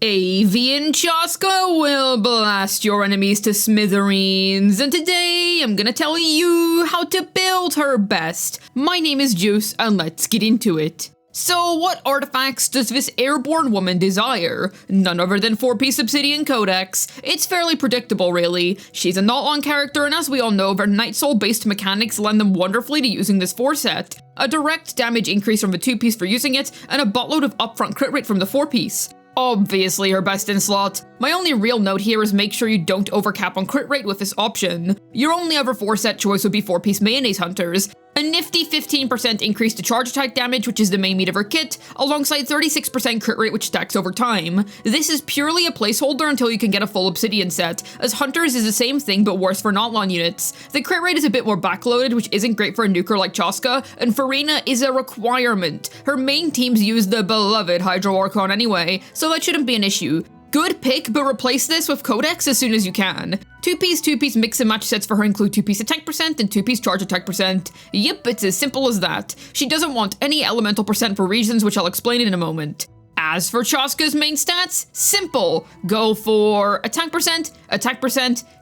Avian Chasca will blast your enemies to smithereens, and today I'm gonna tell you how to build her best. My name is Juice, and let's get into it. So what artifacts does this airborne woman desire? None other than 4-piece obsidian codex. It's fairly predictable, really. She's a not-on character, and as we all know, their Night Soul-based mechanics lend them wonderfully to using this 4-set. A direct damage increase from the 2-piece for using it, and a buttload of upfront crit rate from the 4-piece. Obviously her best in slot. My only real note here is make sure you don't overcap on crit rate with this option. Your only other 4-set choice would be 4-piece mayonnaise hunters. A nifty 15% increase to charge attack damage, which is the main meat of her kit, alongside 36% crit rate which stacks over time. This is purely a placeholder until you can get a full obsidian set, as hunters is the same thing but worse for not-lon units. The crit rate is a bit more backloaded, which isn't great for a nuker like Chasca, and Farina is a requirement. Her main teams use the beloved Hydro Archon anyway, so that shouldn't be an issue. Good pick, but replace this with Codex as soon as you can. 2-piece mix and match sets for her include 2-piece attack percent and 2-piece charge attack percent. Yep, it's as simple as that. She doesn't want any elemental percent for reasons which I'll explain in a moment. As for Chasca's main stats, simple. Go for attack percent,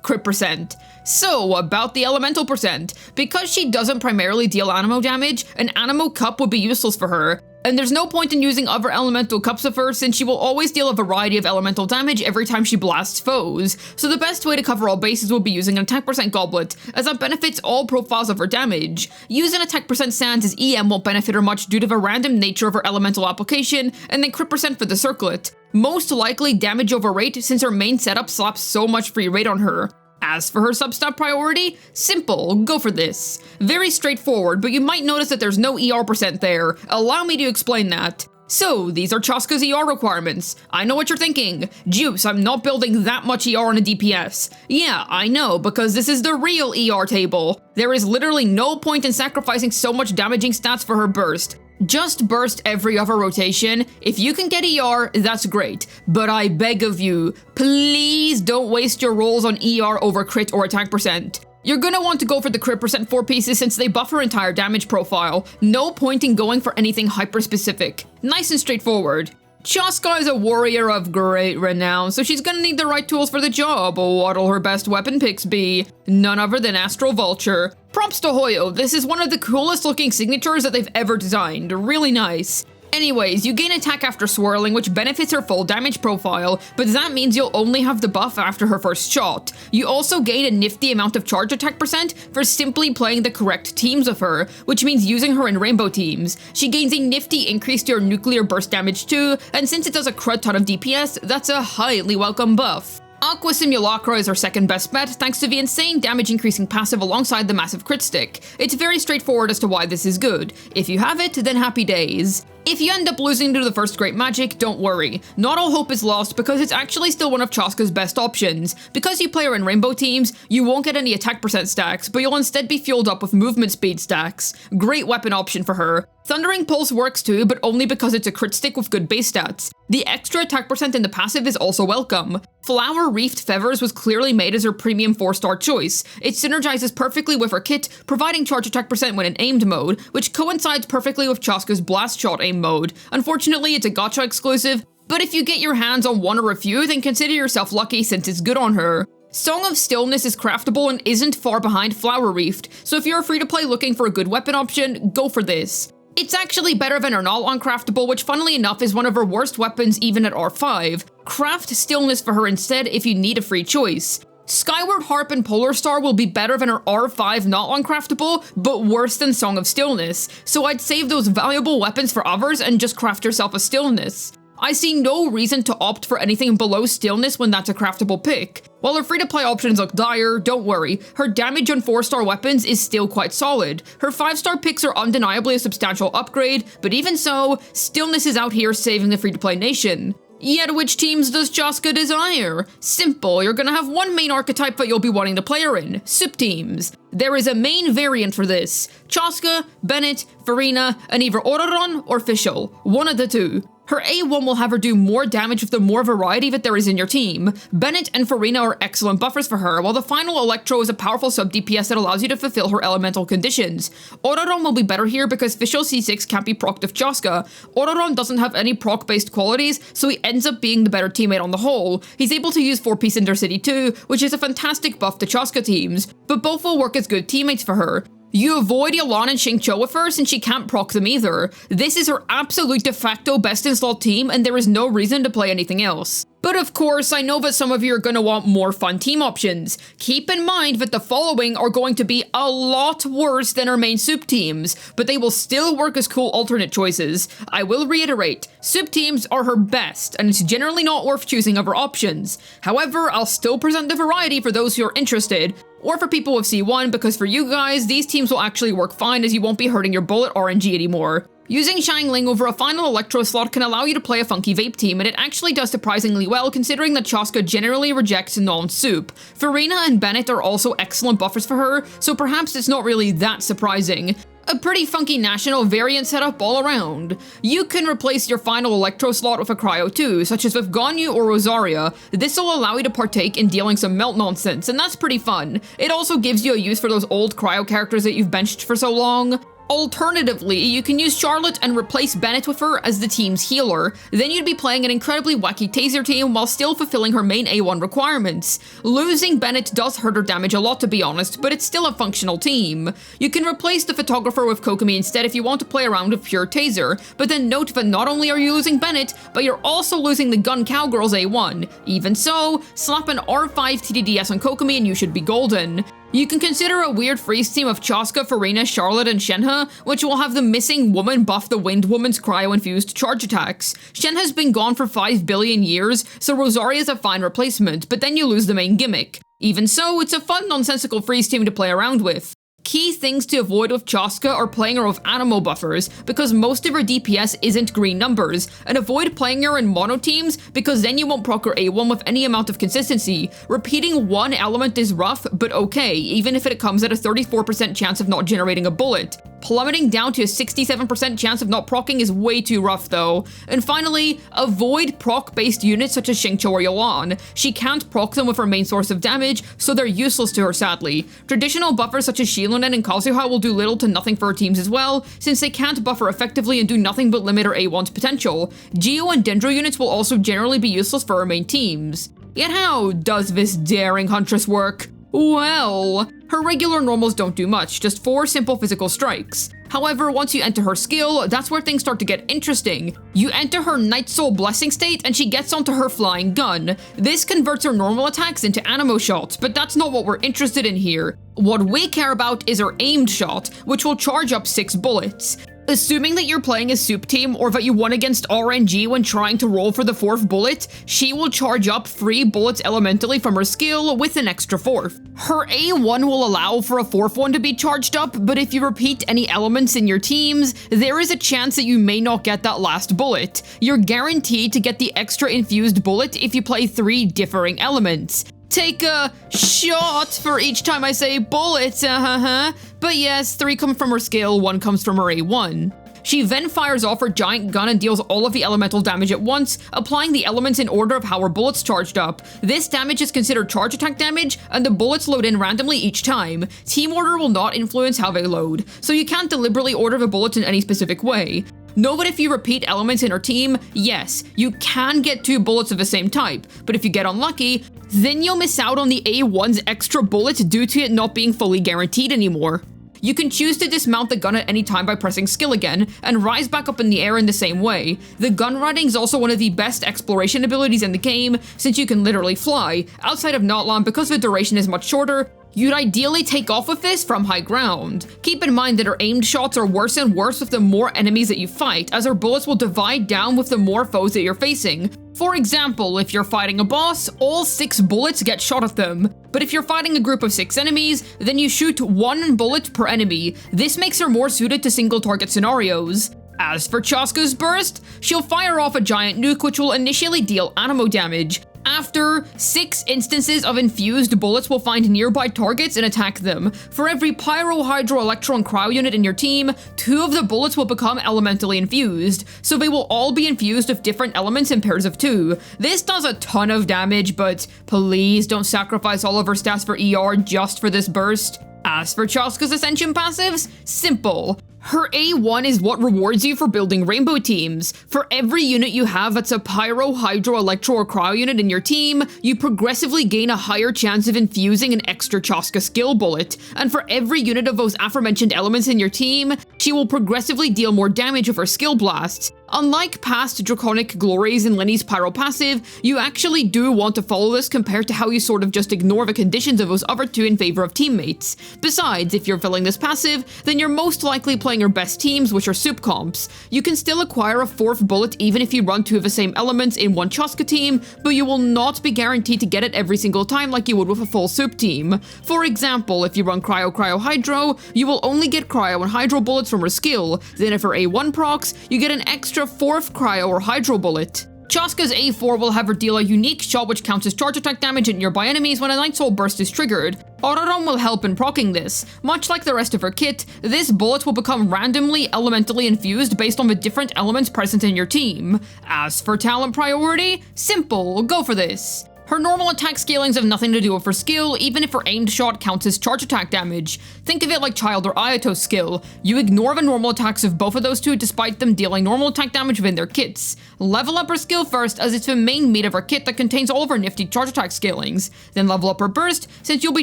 crit percent. So, about the elemental percent. Because she doesn't primarily deal anemo damage, an anemo cup would be useless for her. And there's no point in using other elemental cups of her since she will always deal a variety of elemental damage every time she blasts foes. So the best way to cover all bases would be using an attack percent goblet, as that benefits all profiles of her damage. Using attack percent sands as EM won't benefit her much due to the random nature of her elemental application, and then crit percent for the circlet. Most likely damage over rate since her main setup slaps so much free rate on her. As for her substat priority, simple, go for this. Very straightforward, but you might notice that there's no ER percent there. Allow me to explain that. So, these are Chasca's ER requirements. I know what you're thinking. Juice, I'm not building that much ER on a DPS. Yeah, I know, because this is the real ER table. There is literally no point in sacrificing so much damaging stats for her burst. Just burst every other rotation. If you can get ER, that's great. But I beg of you, please don't waste your rolls on ER over crit or attack percent. You're gonna want to go for the crit percent 4-pieces since they buff her entire damage profile. No point in going for anything hyper-specific. Nice and straightforward. Chasca is a warrior of great renown, so she's gonna need the right tools for the job. What'll her best weapon picks be? None other than Astral Vulture. Props to Hoyo, this is one of the coolest looking signatures that they've ever designed. Really nice. Anyways, you gain attack after swirling, which benefits her full damage profile, but that means you'll only have the buff after her first shot. You also gain a nifty amount of charge attack percent for simply playing the correct teams of her, which means using her in rainbow teams. She gains a nifty increase to her nuclear burst damage too, and since it does a crud ton of DPS, that's a highly welcome buff. Aqua Simulacra is her second best bet thanks to the insane damage increasing passive alongside the massive crit stick. It's very straightforward as to why this is good. If you have it, then happy days. If you end up losing to the first great magic, don't worry. Not all hope is lost because it's actually still one of Chasca's best options. Because you play her in rainbow teams, you won't get any attack percent stacks, but you'll instead be fueled up with movement speed stacks. Great weapon option for her. Thundering Pulse works too, but only because it's a crit stick with good base stats. The extra attack percent in the passive is also welcome. Flower Reefed Feathers was clearly made as her premium 4-star choice. It synergizes perfectly with her kit, providing charge attack percent when in aimed mode, which coincides perfectly with Chasca's blast shot aim mode. Unfortunately, it's a gacha exclusive, but if you get your hands on one or a few, then consider yourself lucky since it's good on her. Song of Stillness is craftable and isn't far behind Flower Reefed, so if you're free to play looking for a good weapon option, go for this. It's actually better than her non-uncraftable, which funnily enough is one of her worst weapons even at R5. Craft Stillness for her instead if you need a free choice. Skyward Harp and Polar Star will be better than her R5 not uncraftable, but worse than Song of Stillness, so I'd save those valuable weapons for others and just craft yourself a Stillness. I see no reason to opt for anything below Stillness when that's a craftable pick. While her free-to-play options look dire, don't worry, her damage on 4-star weapons is still quite solid. Her 5-star picks are undeniably a substantial upgrade, but even so, Stillness is out here saving the free-to-play nation. Yet which teams does Chasca desire? Simple, you're gonna have one main archetype that you'll be wanting to play her in, soup teams. There is a main variant for this. Chasca, Bennett, Farina, and either Ororon or Fischl, one of the two. Her A1 will have her do more damage with the more variety that there is in your team. Bennett and Farina are excellent buffers for her, while the final Electro is a powerful sub-DPS that allows you to fulfill her elemental conditions. Auroron will be better here because Fischl C6 can't be procced with Chasca. Auroron doesn't have any proc-based qualities, so he ends up being the better teammate on the whole. He's able to use 4-piece Intercity too, which is a fantastic buff to Chasca teams, but both will work as good teammates for her. You avoid Yelan and Xingqiu with her since she can't proc them either. This is her absolute de facto best in slot team and there is no reason to play anything else. But of course, I know that some of you are going to want more fun team options. Keep in mind that the following are going to be a lot worse than our main soup teams, but they will still work as cool alternate choices. I will reiterate, soup teams are her best, and it's generally not worth choosing other options. However, I'll still present the variety for those who are interested, or for people with C1, because for you guys, these teams will actually work fine as you won't be hurting your bullet RNG anymore. Using Xiangling over a final Electro slot can allow you to play a funky vape team, and it actually does surprisingly well considering that Chasca generally rejects non-soup. Farina and Bennett are also excellent buffers for her, so perhaps it's not really that surprising. A pretty funky national variant setup all around. You can replace your final Electro slot with a Cryo too, such as with Ganyu or Rosaria. This will allow you to partake in dealing some melt nonsense, and that's pretty fun. It also gives you a use for those old Cryo characters that you've benched for so long. Alternatively, you can use Charlotte and replace Bennett with her as the team's healer. Then you'd be playing an incredibly wacky taser team while still fulfilling her main A1 requirements. Losing Bennett does hurt her damage a lot to be honest, but it's still a functional team. You can replace the photographer with Kokomi instead if you want to play around with pure taser, but then note that not only are you losing Bennett, but you're also losing the gun cowgirl's A1. Even so, slap an R5 TDDS on Kokomi and you should be golden. You can consider a weird freeze team of Chasca, Farina, Charlotte, and Shenhe, which will have the missing woman buff the Wind Woman's cryo-infused charge attacks. Shenhe's been gone for 5 billion years, so Rosaria is a fine replacement, but then you lose the main gimmick. Even so, it's a fun, nonsensical freeze team to play around with. Key things to avoid with Chasca are playing her with animal buffers, because most of her DPS isn't green numbers, and avoid playing her in mono teams because then you won't proc her A1 with any amount of consistency. Repeating one element is rough, but okay, even if it comes at a 34% chance of not generating a bullet. Plummeting down to a 67% chance of not proccing is way too rough though. And finally, avoid proc-based units such as Xingqiu or Yelan. She can't proc them with her main source of damage, so they're useless to her sadly. Traditional buffers such as Shilunen and Kazuha will do little to nothing for her teams as well, since they can't buffer effectively and do nothing but limit her A1's potential. Geo and Dendro units will also generally be useless for her main teams. Yet how does this daring huntress work? Well, her regular normals don't do much, just 4 simple physical strikes. However, once you enter her skill, that's where things start to get interesting. You enter her Night Soul Blessing state and she gets onto her flying gun. This converts her normal attacks into animo shots, but that's not what we're interested in here. What we care about is her aimed shot, which will charge up 6 bullets. Assuming that you're playing a soup team or that you won against RNG when trying to roll for the 4th bullet, she will charge up 3 bullets elementally from her skill with an extra 4th. Her A1 will allow for a 4th one to be charged up, but if you repeat any elements in your teams, there is a chance that you may not get that last bullet. You're guaranteed to get the extra infused bullet if you play 3 differing elements. Take a shot for each time I say bullets, But yes, 3 come from her skill, 1 comes from her A1. She then fires off her giant gun and deals all of the elemental damage at once, applying the elements in order of how her bullets charged up. This damage is considered charge attack damage, and the bullets load in randomly each time. Team order will not influence how they load, so you can't deliberately order the bullets in any specific way. Know that if you repeat elements in her team, yes, you can get 2 bullets of the same type, but if you get unlucky, then you'll miss out on the A1's extra bullets due to it not being fully guaranteed anymore. You can choose to dismount the gun at any time by pressing skill again, and rise back up in the air in the same way. The gun riding is also one of the best exploration abilities in the game, since you can literally fly. Outside of Notlan, because the duration is much shorter, you'd ideally take off with this from high ground. Keep in mind that her aimed shots are worse and worse with the more enemies that you fight, as her bullets will divide down with the more foes that you're facing. For example, if you're fighting a boss, all 6 bullets get shot at them. But if you're fighting a group of 6 enemies, then you shoot 1 bullet per enemy. This makes her more suited to single target scenarios. As for Chasca's burst, she'll fire off a giant nuke which will initially deal animo damage. After, 6 instances of infused bullets will find nearby targets and attack them. For every Pyro, Hydro, Electro, and Cryo unit in your team, 2 of the bullets will become elementally infused, so they will all be infused with different elements in pairs of 2. This does a ton of damage, but please don't sacrifice all of her stats for ER just for this burst. As for Chasca's Ascension passives, simple. Her A1 is what rewards you for building rainbow teams. For every unit you have that's a Pyro, Hydro, Electro, or Cryo unit in your team, you progressively gain a higher chance of infusing an extra Chasca skill bullet. And for every unit of those aforementioned elements in your team, she will progressively deal more damage with her skill blasts. Unlike past Draconic Glories and Lenny's Pyro passive, you actually do want to follow this compared to how you sort of just ignore the conditions of those other 2 in favor of teammates. Besides, if you're filling this passive, then you're most likely playing your best teams, which are soup comps. You can still acquire a 4th bullet even if you run 2 of the same elements in one Chasca team, but you will not be guaranteed to get it every single time like you would with a full soup team. For example, if you run Cryo, Cryo, Hydro, you will only get Cryo and Hydro bullets from her skill, then if her A1 procs, you get an extra 4th Cryo or Hydro bullet. Chasca's A4 will have her deal a unique shot which counts as charge attack damage at nearby enemies when a Night Soul burst is triggered. Auroron will help in proccing this. Much like the rest of her kit, this bullet will become randomly elementally infused based on the different elements present in your team. As for talent priority, simple, go for this. Her normal attack scalings have nothing to do with her skill, even if her aimed shot counts as charge attack damage. Think of it like Child or Ayato's skill. You ignore the normal attacks of both of those 2 despite them dealing normal attack damage within their kits. Level up her skill first, as it's the main meat of her kit that contains all of her nifty charge attack scalings. Then level up her burst, since you'll be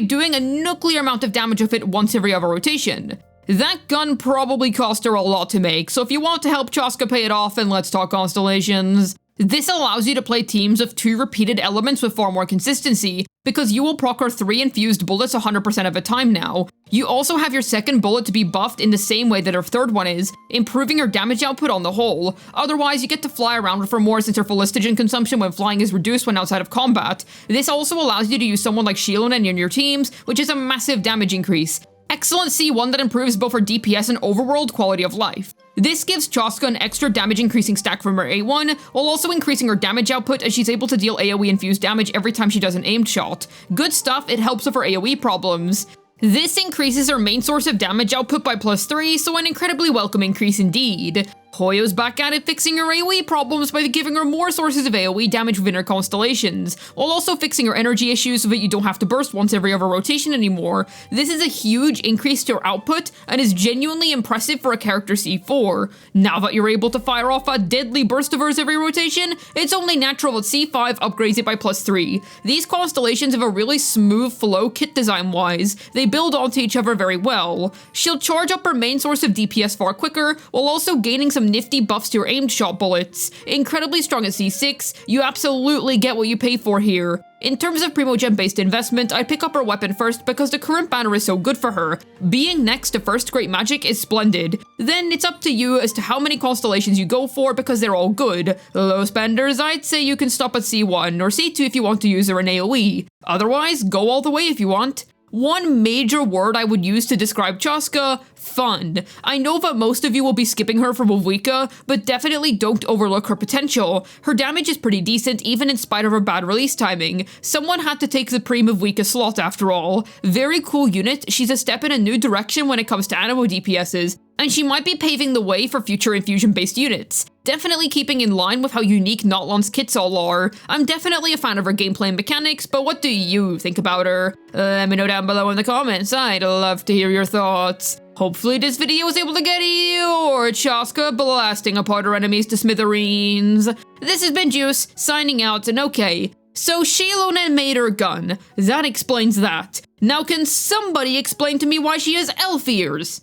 doing a nuclear amount of damage with it once every other rotation. That gun probably cost her a lot to make, so if you want to help Chasca pay it off, then let's talk Constellations. This allows you to play teams of 2 repeated elements with far more consistency, because you will proc her 3 infused bullets 100% of the time now. You also have your second bullet to be buffed in the same way that her third one is, improving her damage output on the whole. Otherwise, you get to fly around with her more since her Philistogen consumption when flying is reduced when outside of combat. This also allows you to use someone like Shilonen in your teams, which is a massive damage increase. Excellent C1 that improves both her DPS and overworld quality of life. This gives Chasca an extra damage increasing stack from her A1, while also increasing her damage output as she's able to deal AoE infused damage every time she does an aimed shot. Good stuff, it helps with her AoE problems. This increases her main source of damage output by +3, so an incredibly welcome increase indeed. Hoyo's back at it fixing her AoE problems by giving her more sources of AoE damage within her Constellations, while also fixing her energy issues so that you don't have to burst once every other rotation anymore. This is a huge increase to her output, and is genuinely impressive for a character C4. Now that you're able to fire off a deadly burst of hers every rotation, it's only natural that C5 upgrades it by +3. These Constellations have a really smooth flow kit design-wise. They build onto each other very well. She'll charge up her main source of DPS far quicker, while also gaining some nifty buffs to your aimed shot bullets. Incredibly strong at C6, you absolutely get what you pay for here. In terms of Primogen based investment, I'd pick up her weapon first because the current banner is so good for her. Being next to first great magic is splendid. Then it's up to you as to how many Constellations you go for because they're all good. Low spenders, I'd say you can stop at C1 or C2 if you want to use her in AoE. Otherwise, go all the way if you want. One major word I would use to describe Chasca: fun. I know that most of you will be skipping her for Wawika, but definitely don't overlook her potential. Her damage is pretty decent even in spite of her bad release timing. Someone had to take the pre-Wawika slot after all. Very cool unit, she's a step in a new direction when it comes to animo DPSs, and she might be paving the way for future infusion-based units. Definitely keeping in line with how unique Notlon's kits all are. I'm definitely a fan of her gameplay and mechanics, but what do you think about her? Let me know down below in the comments, I'd love to hear your thoughts. Hopefully this video was able to get your Chasca blasting apart her enemies to smithereens. This has been Juice, signing out, and okay, so Shilonen made her gun. That explains that. Now can somebody explain to me why she has elf ears?